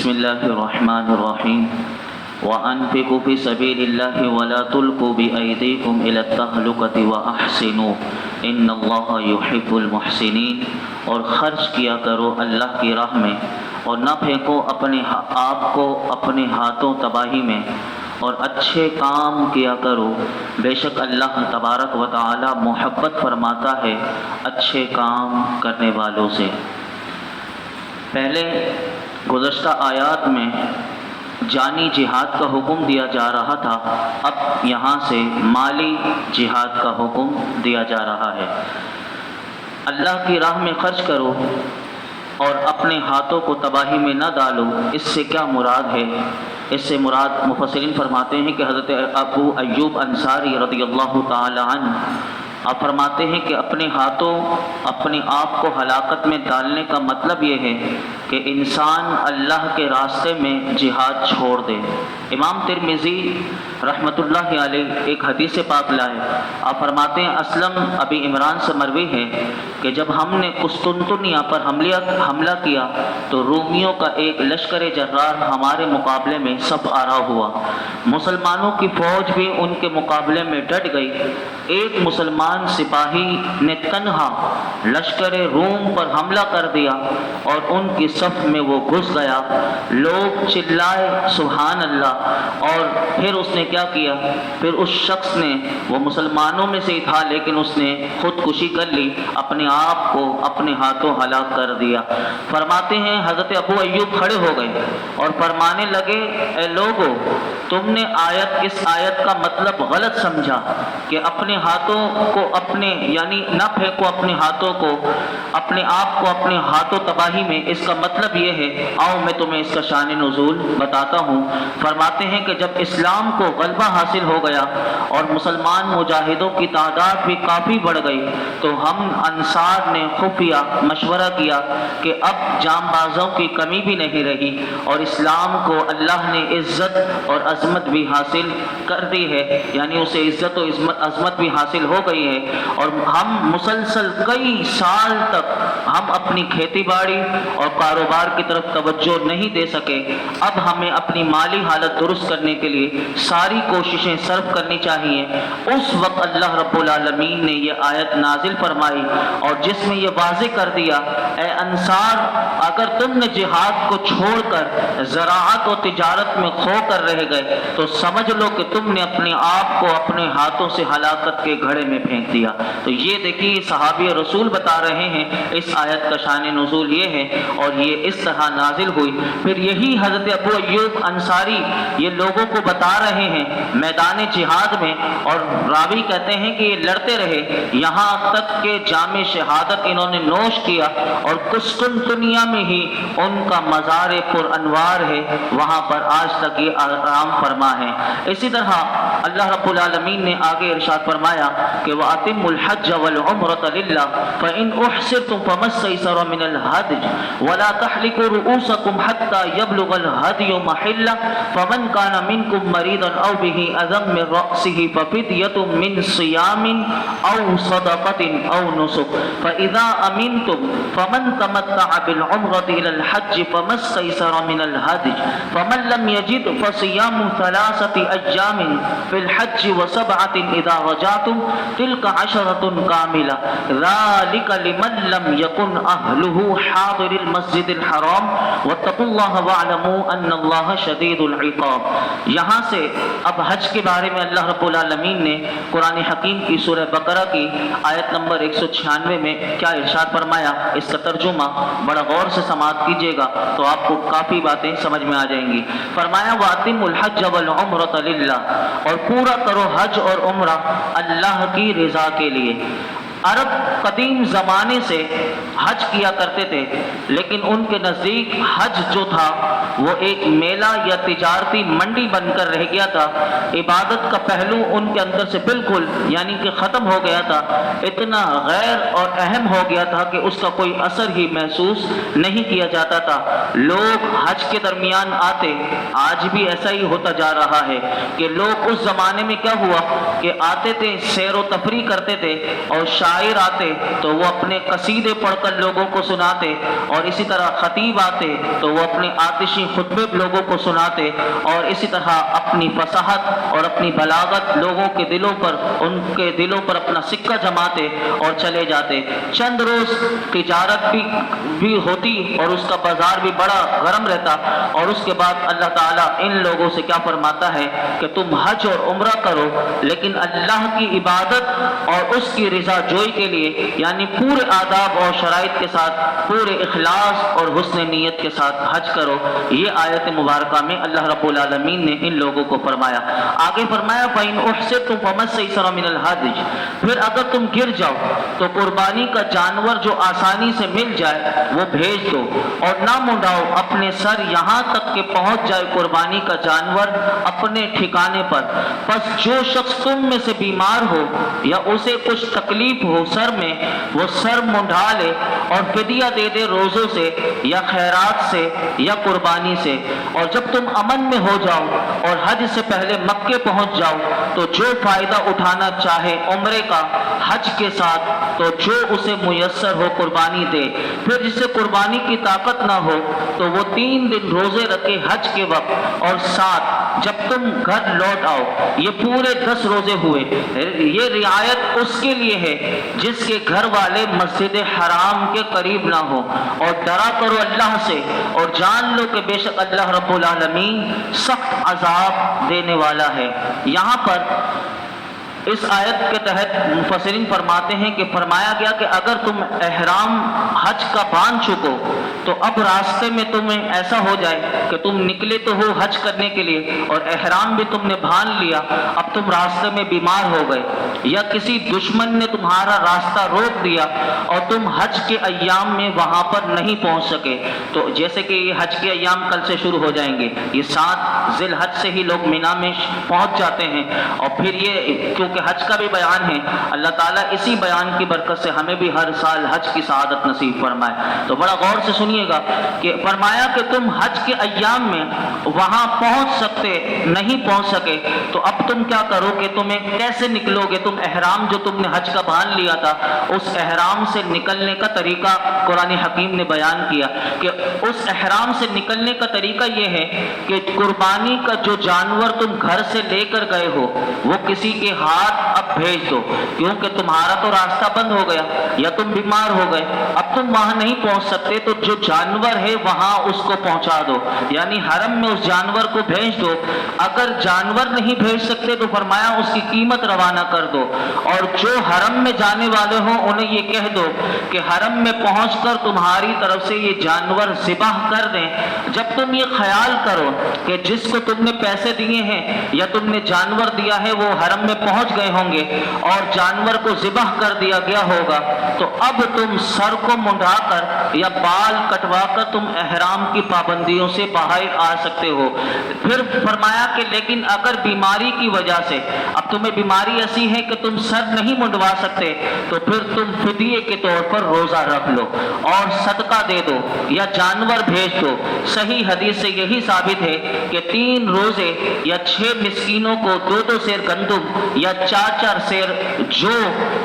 بسم اللہ الرحمن الرحیم وَأَنفِقُوا فِي سَبِيلِ اللَّهِ وَلَا تُلْقُوا بِأَيْدِيكُمْ إِلَى التَّهْلُكَةِ وَأَحْسِنُوا إِنَّ اللَّهَ يُحِبُّ الْمُحْسِنِينَ، اور خرچ کیا کرو اللہ کی راہ میں اور نہ پھینکو اپنے آپ کو اپنے ہاتھوں تباہی میں، اور اچھے کام کیا کرو، بے شک اللہ تبارک و تعالی محبت فرماتا ہے اچھے کام کرنے والوں سے۔ پہلے گزشتہ آیات میں جانی جہاد کا حکم دیا جا رہا تھا، اب یہاں سے مالی جہاد کا حکم دیا جا رہا ہے۔ اللہ کی راہ میں خرچ کرو اور اپنے ہاتھوں کو تباہی میں نہ ڈالو۔ اس سے کیا مراد ہے؟ اس سے مراد مفسرین فرماتے ہیں کہ حضرت ابو ایوب انصاری رضی اللہ تعالی عنہ آپ فرماتے ہیں کہ اپنے ہاتھوں اپنے آپ کو ہلاکت میں ڈالنے کا مطلب یہ ہے کہ انسان اللہ کے راستے میں جہاد چھوڑ دے۔ امام ترمذی رحمۃ اللہ علیہ ایک حدیث پاک لائے، آپ فرماتے ہیں اسلم ابی عمران سے مروی ہے کہ جب ہم نے قسطنطنیہ پر حملہ کیا تو رومیوں کا ایک لشکر جرار ہمارے مقابلے میں صف آرا ہوا، مسلمانوں کی فوج بھی ان کے مقابلے میں ڈٹ گئی۔ ایک مسلمان سپاہی نے تنہا لشکر روم پر حملہ کر دیا اور ان کی صف میں وہ گھس گیا، لوگ چلائے سبحان اللہ، اور پھر اس نے کیا کیا؟ پھر اس شخص نے، وہ مسلمانوں میں سے ہی تھا لیکن اس نے خودکشی کر لی، اپنے آپ کو اپنے ہاتھوں ہلاک کر دیا۔ فرماتے ہیں حضرت ابو ایوب کھڑے ہو گئے اور فرمانے لگے اے لوگو، تم نے اس آیت کا مطلب غلط سمجھا کہ اپنے ہاتھوں کو اپنے یعنی نہ پھینکو اپنے ہاتھوں کو اپنے آپ کو اپنے ہاتھوں تباہی میں، اس کا مطلب یہ ہے، آؤ میں تمہیں اس کا شان نزول بتاتا ہوں۔ فرماتے ہیں کہ جب اسلام کو غلبہ حاصل ہو گیا اور مسلمان مجاہدوں کی تعداد بھی کافی بڑھ گئی تو ہم انصار نے خفیہ مشورہ کیا کہ اب جام بازوں کی کمی بھی نہیں رہی اور اسلام کو اللہ نے عزت اور عظمت بھی حاصل کر دی ہے، یعنی اسے عزت و عظمت بھی حاصل ہو گئی ہے، اور ہم مسلسل کئی سال تک ہم اپنی کھیتی باڑی اور کاروبار کی طرف توجہ نہیں دے سکے۔ اب ہمیں اپنی مالی حالت درست کرنے کے لیے ساری کوششیں صرف کرنی چاہیے۔ اس وقت اللہ رب العالمین نے یہ آیت نازل فرمائی اور جس میں یہ واضح کر دیا اے انصار، اگر تم نے جہاد کو چھوڑ کر زراعت و تجارت میں کھو کر رہ گئے تو سمجھ لو کہ تم نے اپنے آپ کو اپنے ہاتھوں سے ہلاکت کے گھڑے میں پھینک دیا۔ تو یہ دیکھیے صحابی رسول بتا رہے ہیں اس آیت کا شان نزول یہ ہے اور یہ اس طرح نازل ہوئی۔ پھر یہی حضرت ابو ایوب انصاری یہ لوگوں کو بتا رہے ہیں میدان جہاد میں، اور راوی کہتے ہیں کہ یہ لڑتے رہے یہاں تک کہ جام شہادت انہوں نے نوش کیا، اور قسطنطنیہ میں ہی ان کا مزار پر انوار ہے، وہاں پر آج تک یہ آرام فرما ہے۔ اسی طرح اللہ رب العالمین نے آگے ارشاد فرمایا کہ وَأَتِمُّ الْحَجَّ وَالْعُمْرَةَ لِلَّهِ فَإِنْ أُحْصِرْتُمْ فَمَا اسْتَيْسَرَ مِنَ الْهَدْيِ وَلَا تَحْلِقُوا رُؤُوسَكُمْ حَتَّى يَبْلُغَ الْهَدْيُ مَحِلَّهُ فَمَنْ كَانَ مِنْكُمْ مَرِيضًا أَوْ بِهِ أَذًى مِنْ رَأْسِهِ فَفِدْيَةٌ مِنْ صِيَامٍ أَوْ صَدَقَةٍ أَوْ نُسُكٍ فَإِذَا أَمِنْتُمْ فَمَنْ تَمَتَّعَ بِالْعُمْرَةِ إِلَى الْحَجِّ فَمَا اسْتَيْسَرَ مِنَ الْهَدْيِ فَمَنْ لَمْ يَجِدْ فَصِيَامُ 3 أيام في الحج و7 إذا رجعتم تلك 10 كاملة ذلك لمن لم يكن أهله حاضر المسجد الحرام واتقوا الله واعلموا أن الله شديد العقاب۔ یہاں سے اب حج کے بارے میں اللہ رب العالمین نے قرآن حکیم کی سورہ بقرہ کی آیت نمبر 196 میں کیا ارشاد فرمایا، اس کا ترجمہ بڑا غور سے سماعت کیجیے گا تو آپ کو کافی باتیں سمجھ میں آ جائیں گی۔ فرمایا وَأَتِمُّ الْحَجَّ وَالْعُمْرَةَ لِلَّهِ، اور پورا کرو حج اور عمرہ اللہ کی رضا کے لیے۔ عرب قدیم زمانے سے حج کیا کرتے تھے، لیکن ان کے نزدیک حج جو تھا وہ ایک میلہ یا تجارتی منڈی بن کر رہ گیا تھا، عبادت کا پہلو ان کے اندر سے بالکل یعنی کہ ختم ہو گیا تھا، اتنا غیر اور اہم ہو گیا تھا کہ اس کا کوئی اثر ہی محسوس نہیں کیا جاتا تھا۔ لوگ حج کے درمیان آتے، آج بھی ایسا ہی ہوتا جا رہا ہے کہ لوگ اس زمانے میں کیا ہوا کہ آتے تھے، سیر و تفریح کرتے تھے، اور شاعر آتے تو وہ اپنے قصیدے پڑھ کر لوگوں کو سناتے، اور اسی طرح خطیب آتے تو وہ اپنے آتشی خطبے لوگوں کو سناتے، اور اسی طرح اپنی فصاحت اور اپنی بلاغت لوگوں کے دلوں پر، ان کے دلوں پر اپنا سکہ جماتے اور چلے جاتے۔ چند روز تجارت بھی ہوتی اور اس کا بازار بھی بڑا گرم رہتا، اور اس کے بعد اللہ تعالیٰ ان لوگوں سے کیا فرماتا ہے کہ تم حج اور عمرہ کرو، لیکن اللہ کی عبادت اور اس کی رضا جوئی کے لیے، یعنی پورے آداب اور شرائط کے ساتھ، پورے اخلاص اور حسن نیت کے ساتھ حج کرو۔ یہ آیت مبارکہ میں اللہ رب العالمین نے ان لوگوں کو فرمایا۔ آگے فرمایا فَإِنْ أُحْصِرْتُمْ فَمَا اسْتَيْسَرَ مِنَ الْهَدْيِ، پھر اگر تم گر جاؤ تو قربانی کا جانور جو آسانی سے مل جائے وہ بھیج دو، اور نہ منڈاؤ اپنے سر یہاں تک کہ پہنچ جائے قربانی کا جانور اپنے ٹھکانے پر۔ پس جو شخص تم میں سے بیمار ہو یا اسے کچھ تکلیف ہو سر میں، وہ سر منڈا لے اور فدیہ دے دے روزوں سے یا خیرات سے یا قربانی سے۔ اور جب تم امن میں ہو جاؤ اور حج سے پہلے مکے پہنچ جاؤ تو جو فائدہ اٹھانا چاہے عمرے کا حج کے ساتھ تو جو اسے میسر ہو قربانی دے۔ پھر جسے قربانی کی طاقت نہ ہو تو وہ 3 دن روزے رکھے حج کے وقت، اور 7 جب تم گھر لوٹ آؤ۔ یہ پورے 10 روزے ہوئے۔ یہ رعایت اس کے لیے ہے جس کے گھر والے مسجد حرام کے قریب نہ ہو، اور ڈرا کرو اللہ سے اور جان لو کہ بے شک اللہ رب العالمین سخت عذاب دینے والا ہے۔ یہاں پر اس آیت کے تحت مفسرین فرماتے ہیں کہ فرمایا گیا کہ اگر تم احرام حج کا باندھ چکو تو اب راستے میں تمہیں ایسا ہو جائے کہ تم نکلے تو ہو حج کرنے کے لیے اور احرام بھی تم نے باندھ لیا، اب تم راستے میں بیمار ہو گئے یا کسی دشمن نے تمہارا راستہ روک دیا اور تم حج کے ایام میں وہاں پر نہیں پہنچ سکے، تو جیسے کہ یہ حج کے ایام کل سے شروع ہو جائیں گے، یہ 7 ذی الحج سے ہی لوگ مینا میں پہنچ جاتے ہیں، اور پھر یہ کہ حج کا بھی بیان ہے، اللہ تعالیٰ اسی بیان کی برکت سے ہمیں بھی ہر سال حج کی سعادت نصیب فرمائے۔ تو بڑا غور سے سنیے گا کہ فرمایا کہ تم حج کے ایام میں وہاں پہنچ سکتے نہیں پہنچ سکے تو اب تم کیا کرو کہ تمہیں کیسے نکلو گے؟ تم احرام جو تم نے حج کا باندھ لیا تھا اس احرام سے نکلنے کا طریقہ قرآن حکیم نے بیان کیا کہ اس احرام سے نکلنے کا طریقہ یہ ہے کہ قربانی کا جو جانور تم گھر سے لے کر گئے ہو وہ کسی کے ہاتھ اب بھیج دو، کیونکہ تمہارا تو راستہ بند ہو گیا یا تم بیمار ہو گئے، اب تم وہاں نہیں پہنچ سکتے، تو جو جانور ہے وہاں اس کو پہنچا دو، یعنی حرم میں اس جانور کو بھیج دو۔ اگر جانور نہیں بھیج سکتے تو فرمایا اس کی قیمت روانہ کر دو، اور جو حرم میں جانے والے ہوں انہیں یہ کہہ دو کہ حرم میں پہنچ کر تمہاری طرف سے یہ جانور ذبح کر دیں۔ جب تم یہ خیال کرو کہ جس کو تم نے پیسے دیے ہیں یا تم نے جانور دیا ہے وہ حرم میں پہنچ گئے ہوں گے اور جانور کو ذبح کر دیا گیا ہوگا، تو اب تم سر کو منڈا کر یا بال کٹوا کر تم احرام کی پابندیوں سے باہر آ سکتے ہو۔ پھر فرمایا کہ لیکن اگر بیماری کی وجہ سے اب تمہیں بیماری ایسی ہے کہ تم سر نہیں منڈوا سکتے تو پھر تم فدیے کے طور پر روزہ رکھ لو اور صدقہ دے دو یا جانور بھیج دو۔ صحیح حدیث سے یہی ثابت ہے کہ 3 روزے یا 6 مسکینوں کو 2 سیر گندم یا 4 سیر جو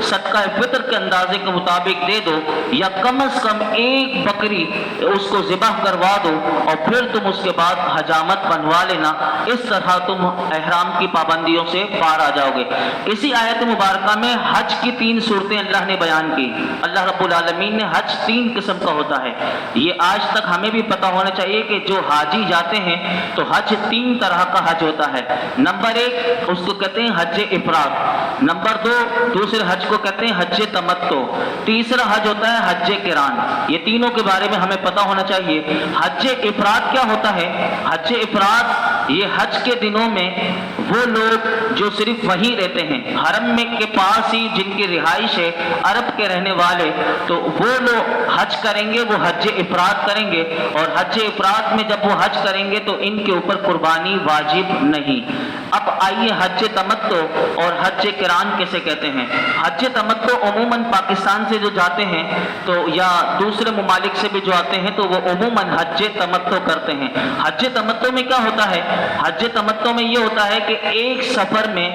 صدقہ فطر کے اندازے کے مطابق دے دو، یا کم از کم 1 بکری اس کو ذبح کروا دو، اور پھر تم اس کے بعد حجامت بنوا لینا۔ اس طرح تم احرام کی پابندیوں سے پار آ جاؤ گے۔ اسی آیت مبارکہ میں حج کی 3 صورتیں اللہ نے بیان کی۔ اللہ رب العالمین نے حج 3 قسم کا ہوتا ہے، یہ آج تک ہمیں بھی پتہ ہونا چاہیے کہ جو حاجی جاتے ہیں تو حج 3 طرح کا حج ہوتا ہے۔ نمبر 1 اس کو کہتے ہیں حج افراد، نمبر 2 دوسرے حج کو کہتے ہیں حج تمتع، تیسرا حج ہوتا ہے حج قران۔ یہ تینوں کے بارے میں ہمیں پتہ ہونا چاہیے۔ حج افراد کیا ہوتا ہے؟ حج افراد یہ حج کے دنوں میں وہ لوگ جو صرف وہیں رہتے ہیں حرم میں کے پاس ہی، جن کی رہائش ہے عرب کے رہنے والے، تو وہ لوگ حج کریں گے، وہ حج افراد کریں گے، اور حج افراد میں جب وہ حج کریں گے تو ان کے اوپر قربانی واجب نہیں۔ اب اب آئیے حج تمتع اور حج قران کیسے کہتے ہیں۔ حج تمتع عموماً پاکستان سے جو جاتے ہیں تو یا دوسرے ممالک سے بھی جو آتے ہیں تو وہ عموماً حج تمتع کرتے ہیں۔ حج تمتع میں کیا ہوتا ہے؟ حج تمتع میں یہ ہوتا ہے کہ ایک سفر میں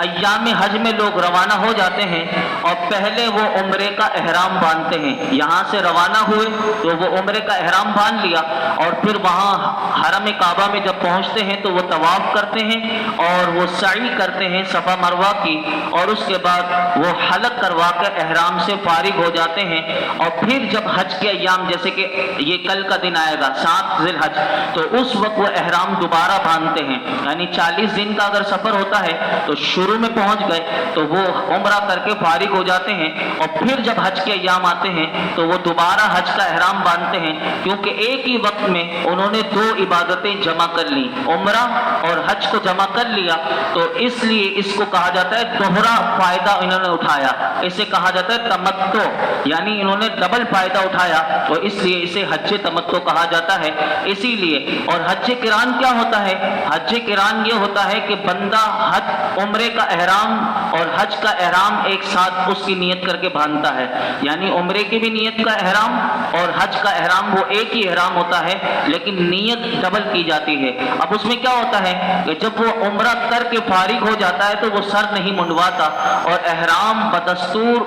ایام حج میں لوگ روانہ ہو جاتے ہیں اور پہلے وہ عمرے کا احرام باندھتے ہیں۔ یہاں سے روانہ ہوئے تو وہ عمرے کا احرام باندھ لیا اور پھر وہاں حرم کعبہ میں جب پہنچتے ہیں تو وہ طواف کرتے ہیں اور وہ سعی کرتے ہیں صفا مروہ کی، اور اس کے بعد وہ حلق کروا کے احرام سے فارغ ہو جاتے ہیں۔ اور پھر جب حج کے ایام، جیسے کہ یہ کل کا دن آئے گا 7 ذی الحج، تو اس وقت وہ احرام دوبارہ باندھتے ہیں۔ یعنی 40 دن کا اگر سفر ہوتا ہے تو شروع میں پہنچ گئے تو وہ عمرہ کر کے فارغ ہو جاتے ہیں، اور پھر جب حج کے ایام آتے ہیں تو وہ دوبارہ حج کا احرام باندھتے ہیں، کیونکہ ایک ہی وقت میں انہوں نے 2 عبادتیں جمع کر لی، عمرہ اور حج کو جمع کر لیا، تو اس لیے اس کو کہا جاتا ہے دوہرا فائدہ انہوں نے اٹھایا۔ اسے کہا جاتا ہے تمتع، یعنی انہوں نے ڈبل فائدہ اٹھایا، تو اس لیے اسے حج تمتع کہا جاتا ہے۔ اسی لیے اور حج قران کیا ہوتا ہے؟ حج قران یہ ہوتا ہے کہ بندہ حج عمرے کا احرام اور حج کا احرام ایک ساتھ اس کی نیت کر کے باندھتا ہے، یعنی عمرے کی بھی نیت کا احرام اور حج کا احرام وہ ایک ہی احرام ہوتا ہے لیکن نیت ڈبل کی جاتی ہے۔ اب اس میں کیا ہوتا ہے کہ جب وہ عمرہ کر کے فارغ ہو جاتا ہے تو وہ سر نہیں منڈواتا اور احرام بدستور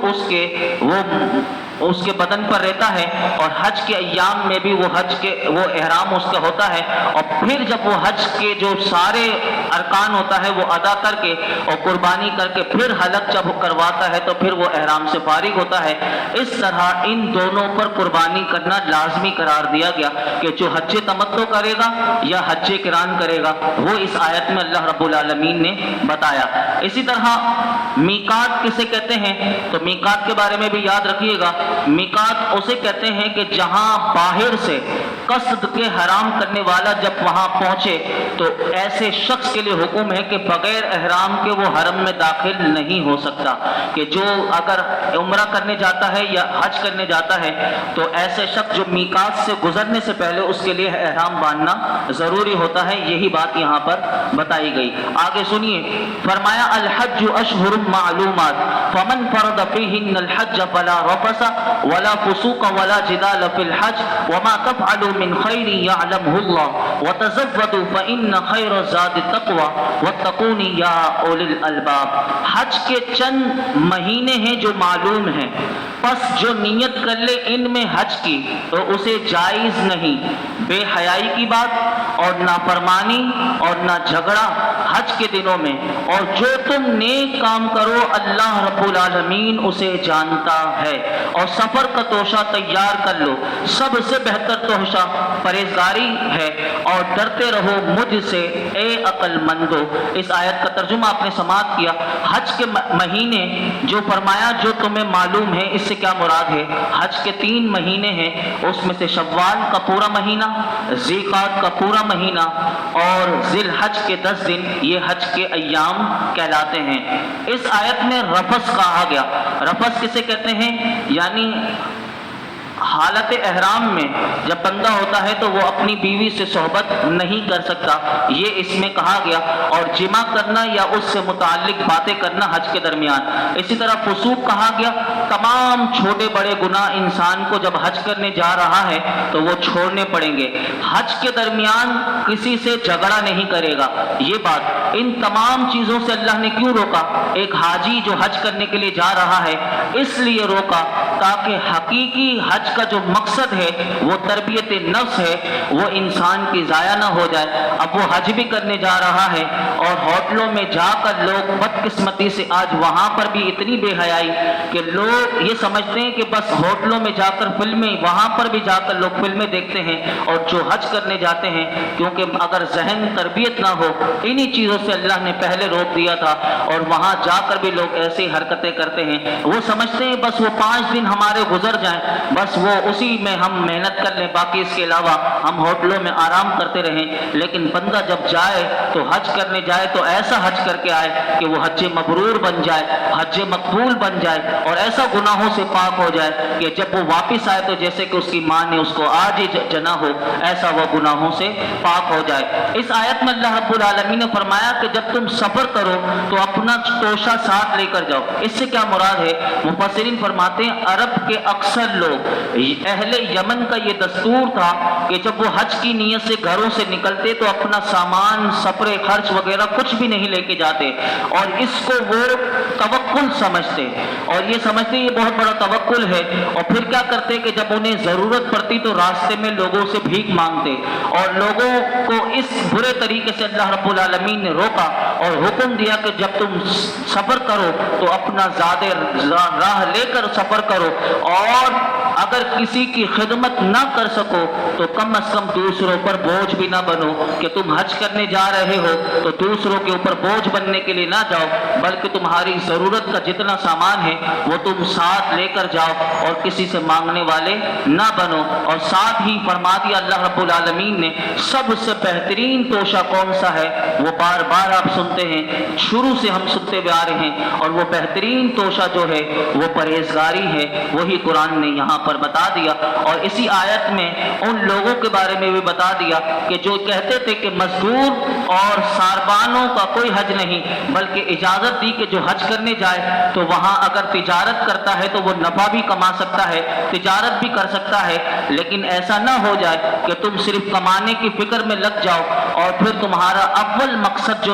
اس کے بدن پر رہتا ہے، اور حج کے ایام میں بھی وہ احرام اس کا ہوتا ہے، اور پھر جب وہ حج کے جو سارے ارکان ہوتا ہے وہ ادا کر کے اور قربانی کر کے پھر حلق جب کرواتا ہے تو پھر وہ احرام سے فارغ ہوتا ہے۔ اس طرح ان دونوں پر قربانی کرنا لازمی قرار دیا گیا کہ جو حج تمتع کرے گا یا حج قران کرے گا، وہ اس آیت میں اللہ رب العالمین نے بتایا۔ اسی طرح میقات کسے کہتے ہیں؟ تو میقات کے بارے میں بھی یاد رکھیے گا، میقات اسے کہتے ہیں کہ جہاں باہر سے قصد کے حرام کرنے والا جب وہاں پہنچے تو ایسے شخص کے لیے حکم ہے کہ بغیر احرام کے وہ حرم میں داخل نہیں ہو سکتا، کہ جو اگر عمرہ کرنے جاتا ہے یا حج کرنے جاتا ہے تو ایسے شخص جو میقات سے گزرنے سے پہلے اس کے لیے احرام باندھنا ضروری ہوتا ہے۔ یہی بات یہاں پر بتائی گئی۔ آگے سنیے، فرمایا الحج اشہر معلومات فمن فرض فیہن الحج فلا رفث ولا فسوق ولا جدال فی الحج وما تفعلوا من خیر یعلمہ اللہ وتزودوا فإن خیر الزاد التقوی واتقون یا اولی الالباب۔ حج کے چند مہینے ہیں جو معلوم ہیں، پس جو نیت کر لے ان میں حج کی تو اسے جائز نہیں بے حیائی کی بات اور نہ فرمانی اور نہ جھگڑا حج کے دنوں میں، اور جو تم نیک کام کرو اللہ رب العالمین اسے جانتا ہے، اور سفر کا توشہ تیار کر لو، سب سے بہتر توشہ پرہیزگاری ہے، اور ڈرتے رہو مجھ سے اے عقل مندو۔ اس آیت کا ترجمہ آپ نے سماعت کیا۔ حج کے مہینے جو فرمایا جو تمہیں معلوم ہے، اس سے کیا مراد ہے؟ حج کے 3 مہینے ہیں، اس میں سے شوال کا پورا مہینہ، ذیقعدہ کا پورا مہینہ اور ذی الحج کے 10 دن، یہ حج کے ایام کہلاتے ہیں۔ اس آیت میں رفث کہا گیا۔ رفث کسے کہتے ہیں؟ یعنی حالت احرام میں جب بندہ ہوتا ہے تو وہ اپنی بیوی سے صحبت نہیں کر سکتا، یہ اس میں کہا گیا، اور جمع کرنا یا اس سے متعلق باتیں کرنا حج کے درمیان۔ اسی طرح فسوق کہا گیا، تمام چھوٹے بڑے گناہ انسان کو جب حج کرنے جا رہا ہے تو وہ چھوڑنے پڑیں گے۔ حج کے درمیان کسی سے جھگڑا نہیں کرے گا، یہ بات ان تمام چیزوں سے اللہ نے کیوں روکا؟ ایک حاجی جو حج کرنے کے لیے جا رہا ہے اس لیے روکا تاکہ حقیقی حج کا جو مقصد ہے وہ تربیت نفس ہے، وہ انسان کی ضائع نہ ہو جائے۔ اب وہ حج بھی کرنے جا رہا ہے اور ہوٹلوں میں جا کر لوگ بدقسمتی سے آج وہاں پر بھی اتنی بے حیائی کہ لوگ یہ سمجھتے ہیں کہ بس ہوٹلوں میں جا کر فلمیں، وہاں پر بھی جا کر لوگ فلمیں دیکھتے ہیں، اور جو حج کرنے جاتے ہیں کیونکہ اگر ذہن تربیت نہ ہو انہی چیزوں سے اللہ نے پہلے روک دیا تھا، اور وہاں جا کر بھی لوگ ایسی حرکتیں کرتے ہیں۔ وہ سمجھتے ہیں بس وہ 5 دن ہمارے گزر جائیں، بس وہ اسی میں ہم محنت کر لیں، باقی اس کے علاوہ ہم ہوٹلوں میں آرام کرتے رہیں۔ لیکن بندہ جب جائے تو حج کرنے جائے تو ایسا حج کر کے آئے کہ وہ حج مبرور بن جائے، حج مقبول بن جائے، اور ایسا گناہوں سے پاک ہو جائے کہ جب وہ واپس آئے تو جیسے کہ اس کی ماں نے اس کو آج ہی جنا ہو، ایسا وہ گناہوں سے پاک ہو جائے۔ اس آیت میں اللہ رب العالمین نے فرمایا کہ جب تم سفر کرو تو اپنا توشہ ساتھ لے کر جاؤ۔ اس سے کیا مراد ہے؟ مفسرین فرماتے ہیں عرب کے اکثر لوگ، اہل یمن کا یہ دستور تھا کہ جب وہ حج کی نیت سے گھروں سے نکلتے تو اپنا سامان، سفر خرچ وغیرہ کچھ بھی نہیں لے کے جاتے، اور اس کو وہ توکل سمجھتے، اور یہ سمجھتے یہ بہت بڑا توکل ہے، اور پھر کیا کرتے کہ جب انہیں ضرورت پڑتی تو راستے میں لوگوں سے بھیک مانگتے، اور لوگوں کو اس برے طریقے سے اللہ رب العالمین نے روکا اور حکم دیا کہ جب تم سفر کرو تو اپنا زیادہ راہ لے کر سفر کرو، اور اگر کسی کی خدمت نہ کر سکو تو کم از کم دوسروں پر بوجھ بھی نہ بنو، کہ تم حج کرنے جا رہے ہو تو دوسروں کے اوپر بوجھ بننے کے لیے نہ جاؤ، بلکہ تمہاری ضرورت کا جتنا سامان ہے وہ تم ساتھ لے کر جاؤ اور کسی سے مانگنے والے نہ بنو۔ اور ساتھ ہی فرما دیا اللہ رب العالمین نے سب سے بہترین توشہ کون سا ہے، وہ بار بار آپ سنتے ہیں، شروع سے ہم سنتے ہوئے آ رہے ہیں، اور وہ بہترین توشہ جو ہے وہ پرہیزگاری ہے، وہی قرآن نے یہاں پر بتا دیا۔ اور اسی آیت میں ان لوگوں کے بارے میں بھی بتا دیا کہ جو کہتے تھے کہ مزدور اور ساربانوں کا کوئی حج نہیں، بلکہ اجازت دی کہ جو حج کرنے جائے تو وہاں اگر تجارت کرتا ہے تو وہ نفع بھی کما سکتا ہے، تجارت بھی کر سکتا ہے، لیکن ایسا نہ ہو جائے کہ تم صرف کمانے کی فکر میں لگ جاؤ اور پھر تمہارا اول مقصد جو